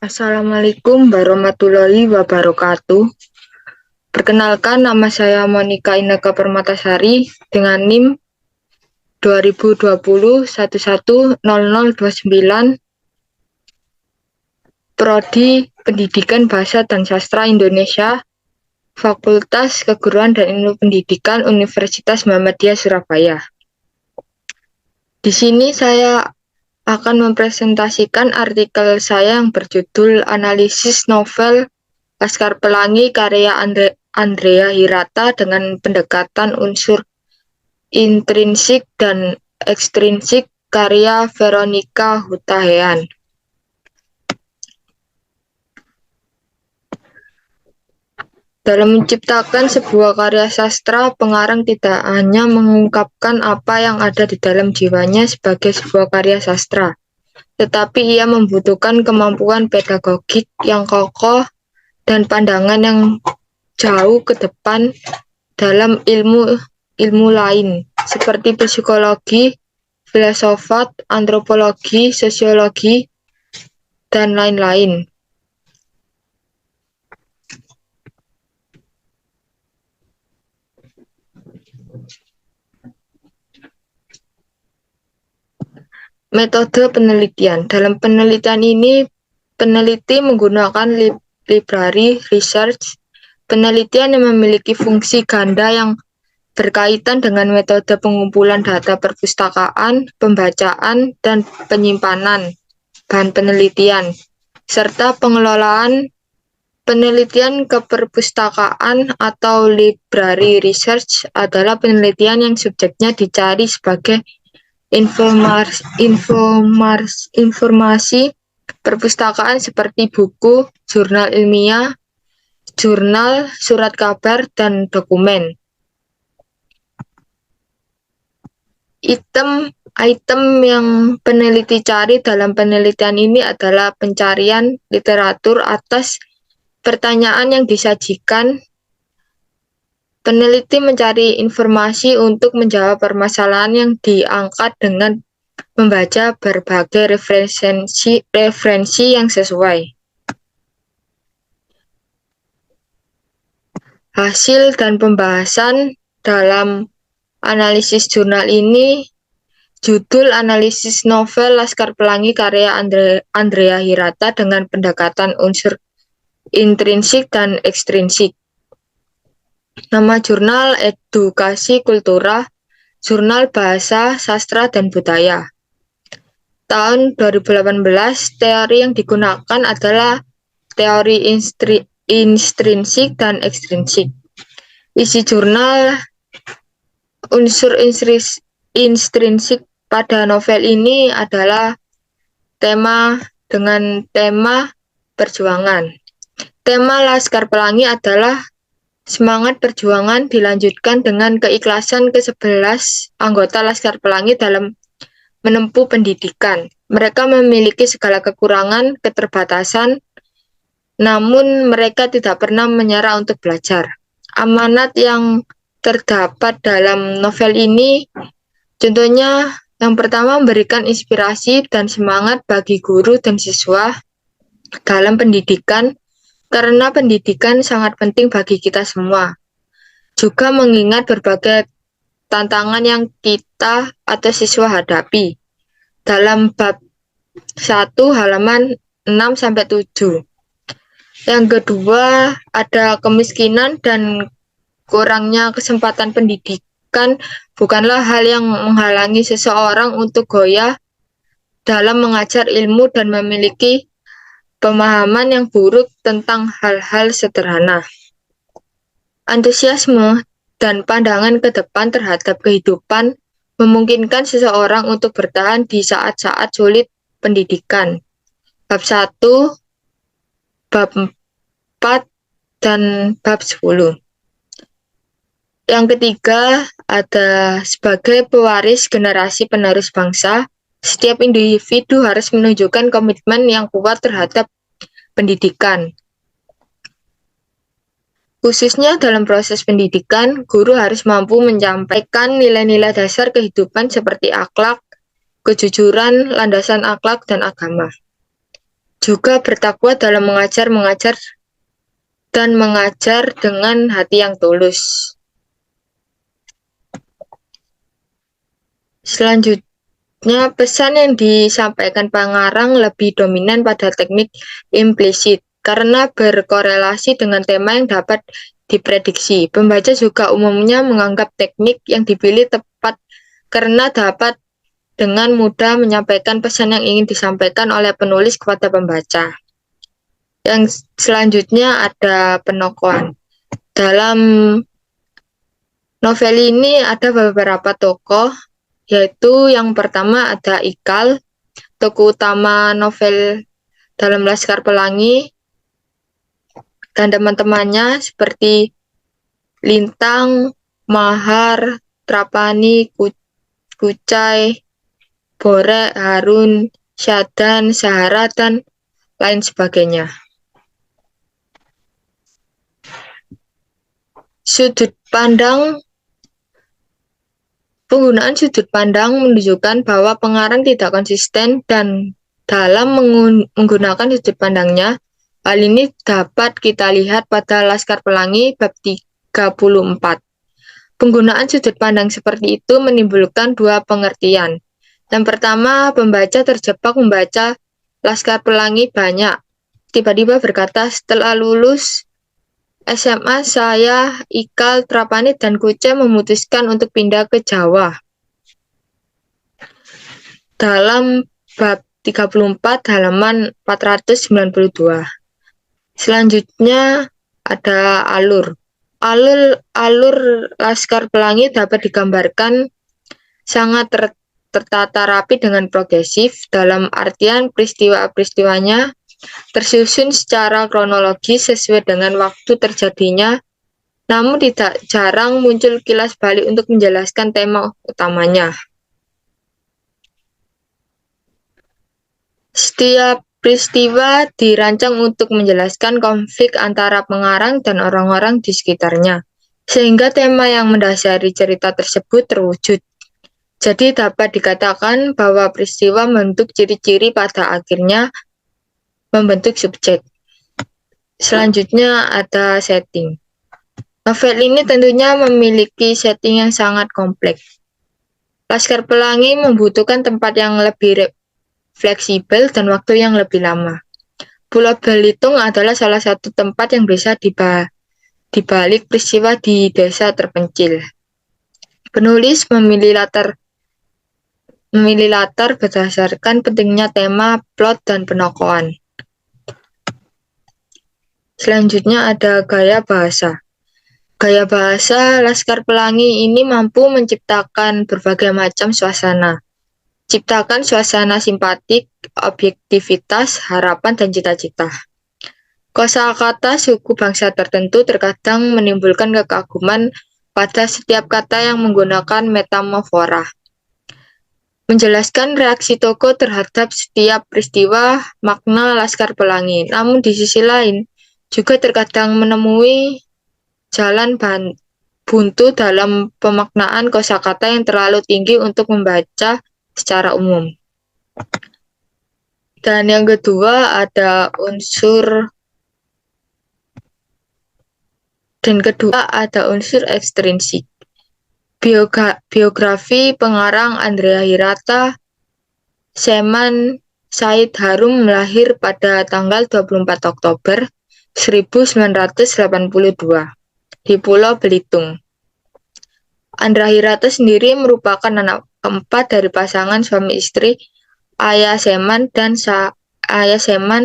Assalamualaikum warahmatullahi wabarakatuh. Perkenalkan, nama saya Monica Inaka Permatasari dengan NIM 2020 110029, Prodi Pendidikan Bahasa dan Sastra Indonesia, Fakultas Keguruan dan Ilmu Pendidikan Universitas Muhammadiyah Surabaya. Di sini saya akan mempresentasikan artikel saya yang berjudul Analisis Novel Laskar Pelangi karya Andrea Hirata dengan pendekatan unsur intrinsik dan ekstrinsik karya Veronica Hutahean. Dalam menciptakan sebuah karya sastra, pengarang tidak hanya mengungkapkan apa yang ada di dalam jiwanya sebagai sebuah karya sastra, tetapi ia membutuhkan kemampuan pedagogik yang kokoh dan pandangan yang jauh ke depan dalam ilmu lain seperti psikologi, filsafat, antropologi, sosiologi, dan lain-lain. Metode penelitian. Dalam penelitian ini, peneliti menggunakan library research, penelitian yang memiliki fungsi ganda yang berkaitan dengan metode pengumpulan data perpustakaan, pembacaan, dan penyimpanan bahan penelitian, serta pengelolaan penelitian ke perpustakaan atau library research adalah penelitian yang subjeknya dicari sebagai informasi perpustakaan seperti buku, jurnal ilmiah, jurnal, surat kabar, dan dokumen. Item yang peneliti cari dalam penelitian ini adalah pencarian literatur atas pertanyaan yang disajikan. Peneliti mencari informasi untuk menjawab permasalahan yang diangkat dengan membaca berbagai referensi yang sesuai. Hasil dan pembahasan dalam analisis jurnal ini, judul analisis novel Laskar Pelangi karya Andrea Hirata dengan pendekatan unsur intrinsik dan ekstrinsik. Nama jurnal Edukasi Kultura, Jurnal Bahasa, Sastra, dan Budaya. Tahun 2018, teori yang digunakan adalah teori intrinsik dan ekstrinsik. Isi jurnal unsur intrinsik pada novel ini adalah tema perjuangan. Tema Laskar Pelangi adalah semangat perjuangan dilanjutkan dengan keikhlasan ke-11 anggota Laskar Pelangi dalam menempuh pendidikan. Mereka memiliki segala kekurangan, keterbatasan, namun mereka tidak pernah menyerah untuk belajar. Amanat yang terdapat dalam novel ini, contohnya yang pertama memberikan inspirasi dan semangat bagi guru dan siswa dalam pendidikan, karena pendidikan sangat penting bagi kita semua. Juga mengingat berbagai tantangan yang kita atau siswa hadapi. Dalam bab 1 halaman 6-7. Yang kedua, ada kemiskinan dan kurangnya kesempatan pendidikan bukanlah hal yang menghalangi seseorang untuk goyah dalam mengajar ilmu dan memiliki pemahaman yang buruk tentang hal-hal sederhana. Antusiasme dan pandangan ke depan terhadap kehidupan memungkinkan seseorang untuk bertahan di saat-saat sulit pendidikan. Bab 1, bab 4, dan bab 10. Yang ketiga, ada sebagai pewaris generasi penerus bangsa, setiap individu harus menunjukkan komitmen yang kuat terhadap pendidikan. Khususnya dalam proses pendidikan, guru harus mampu menyampaikan nilai-nilai dasar kehidupan seperti akhlak, kejujuran, landasan akhlak, dan agama. juga bertakwa dalam mengajar dan mengajar dengan hati yang tulus. Selanjutnya, pesan yang disampaikan pengarang lebih dominan pada teknik implisit karena berkorelasi dengan tema yang dapat diprediksi. Pembaca juga umumnya menganggap teknik yang dipilih tepat karena dapat dengan mudah menyampaikan pesan yang ingin disampaikan oleh penulis kepada pembaca. Yang selanjutnya ada penokohan. Dalam novel ini ada beberapa tokoh, yaitu yang pertama ada Ikal, tokoh utama novel dalam Laskar Pelangi, dan teman-temannya seperti Lintang, Mahar, Trapani, Kucai, Borek, Harun, Syadan, Sahara, dan lain sebagainya. Penggunaan sudut pandang menunjukkan bahwa pengarang tidak konsisten dan dalam menggunakan sudut pandangnya. Hal ini dapat kita lihat pada Laskar Pelangi bab 34. Penggunaan sudut pandang seperti itu menimbulkan dua pengertian. Yang pertama, pembaca terjebak membaca Laskar Pelangi banyak. Tiba-tiba berkata, setelah lulus SMA, saya, Ikal, Trapani, dan Kuce memutuskan untuk pindah ke Jawa. Dalam bab 34 halaman 492. Selanjutnya ada alur. Alur Laskar Pelangi dapat digambarkan sangat tertata rapi dengan progresif, dalam artian peristiwa-peristiwanya tersusun secara kronologis sesuai dengan waktu terjadinya, namun tidak jarang muncul kilas balik untuk menjelaskan tema utamanya. Setiap peristiwa dirancang untuk menjelaskan konflik antara pengarang dan orang-orang di sekitarnya, sehingga tema yang mendasari cerita tersebut terwujud. Jadi dapat dikatakan bahwa peristiwa membentuk ciri-ciri pada akhirnya membentuk subjek. Selanjutnya ada setting. Novel ini tentunya memiliki setting yang sangat kompleks. Laskar Pelangi membutuhkan tempat yang lebih fleksibel dan waktu yang lebih lama. Pulau Belitung adalah salah satu tempat yang bisa dibalik peristiwa di desa terpencil. Penulis memilih latar berdasarkan pentingnya tema, plot, dan penokohan. Selanjutnya ada gaya bahasa. Gaya bahasa Laskar Pelangi ini mampu menciptakan berbagai macam suasana. Ciptakan suasana simpatik, objektivitas, harapan, dan cita-cita. Kosakata suku bangsa tertentu terkadang menimbulkan kekaguman pada setiap kata yang menggunakan metamorfora. Menjelaskan reaksi tokoh terhadap setiap peristiwa makna Laskar Pelangi. Namun di sisi lain, juga terkadang menemui jalan buntu dalam pemaknaan kosakata yang terlalu tinggi untuk membaca secara umum. Dan yang kedua ada unsur ekstrinsik. Biografi pengarang Andrea Hirata, Seman Said Harum lahir pada tanggal 24 Oktober 1982 di Pulau Belitung. Andrea Hirata sendiri merupakan anak keempat dari pasangan suami istri Ayah Seman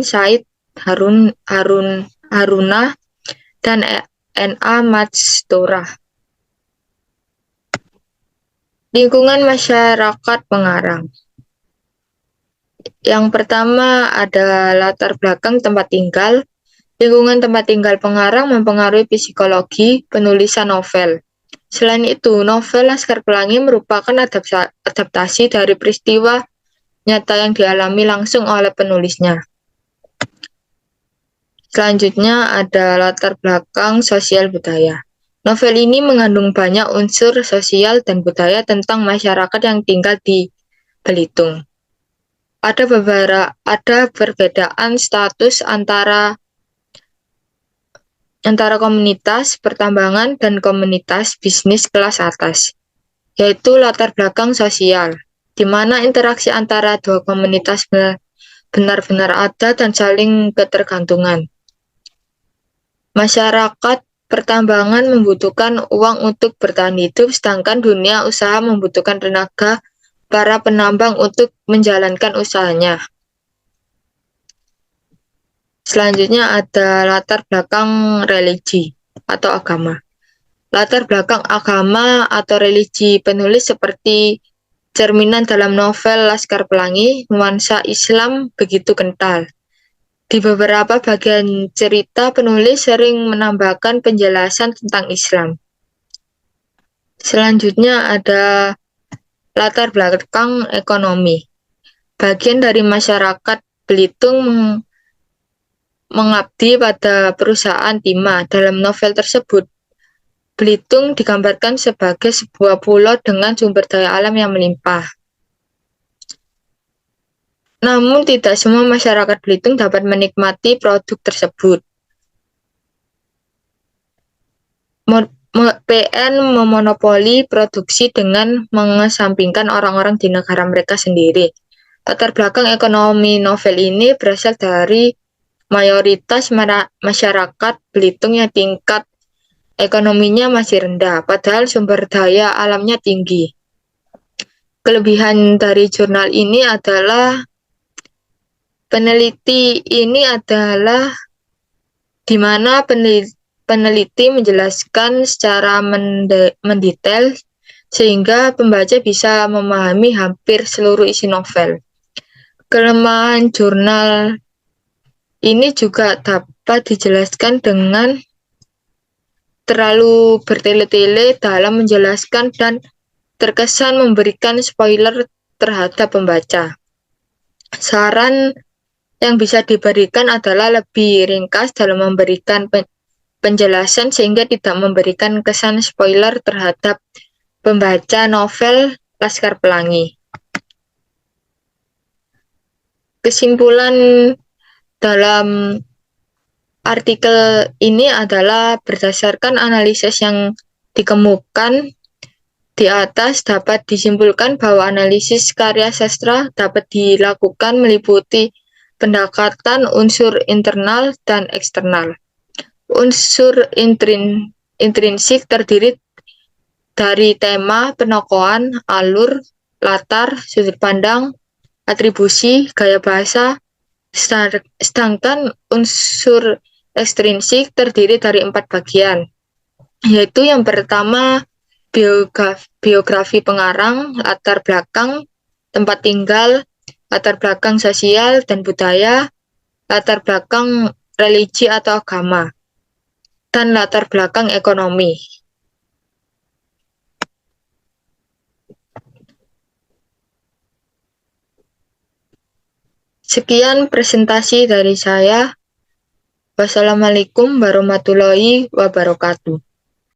Said Haruna dan N.A. Matstora. Lingkungan masyarakat pengarang. Yang pertama ada latar belakang tempat tinggal. Lingkungan tempat tinggal pengarang mempengaruhi psikologi penulisan novel. Selain itu, novel Laskar Pelangi merupakan adaptasi dari peristiwa nyata yang dialami langsung oleh penulisnya. Selanjutnya ada latar belakang sosial budaya. Novel ini mengandung banyak unsur sosial dan budaya tentang masyarakat yang tinggal di Belitung. ada perbedaan status antara komunitas pertambangan dan komunitas bisnis kelas atas, yaitu latar belakang sosial, di mana interaksi antara dua komunitas benar-benar ada dan saling ketergantungan. Masyarakat pertambangan membutuhkan uang untuk bertahan hidup, sedangkan dunia usaha membutuhkan tenaga para penambang untuk menjalankan usahanya. Selanjutnya ada latar belakang religi atau agama. Latar belakang agama atau religi penulis seperti cerminan dalam novel Laskar Pelangi, nuansa Islam begitu kental. Di beberapa bagian cerita, penulis sering menambahkan penjelasan tentang Islam. Selanjutnya ada latar belakang ekonomi. Bagian dari masyarakat Belitung mengabdi pada perusahaan timah. Dalam novel tersebut, Belitung digambarkan sebagai sebuah pulau dengan sumber daya alam yang melimpah. Namun tidak semua masyarakat Belitung dapat menikmati produk tersebut. PN memonopoli produksi dengan mengesampingkan orang-orang di negara mereka sendiri. Latar belakang ekonomi novel ini berasal dari mayoritas masyarakat Belitung yang tingkat ekonominya masih rendah, padahal sumber daya alamnya tinggi. Kelebihan dari jurnal ini adalah di mana peneliti menjelaskan secara mendetail sehingga pembaca bisa memahami hampir seluruh isi novel. Kelemahan jurnal ini juga dapat dijelaskan dengan terlalu bertele-tele dalam menjelaskan dan terkesan memberikan spoiler terhadap pembaca. Saran yang bisa diberikan adalah lebih ringkas dalam memberikan penjelasan sehingga tidak memberikan kesan spoiler terhadap pembaca novel Laskar Pelangi. Kesimpulan dalam artikel ini adalah berdasarkan analisis yang dikemukakan di atas dapat disimpulkan bahwa analisis karya sastra dapat dilakukan meliputi pendekatan unsur internal dan eksternal. Unsur intrinsik terdiri dari tema, penokohan, alur, latar, sudut pandang, atribusi, gaya bahasa, sedangkan unsur ekstrinsik terdiri dari 4 bagian, yaitu yang pertama biografi pengarang, latar belakang, tempat tinggal, latar belakang sosial dan budaya, latar belakang religi atau agama, dan latar belakang ekonomi. Sekian presentasi dari saya. Wassalamualaikum warahmatullahi wabarakatuh.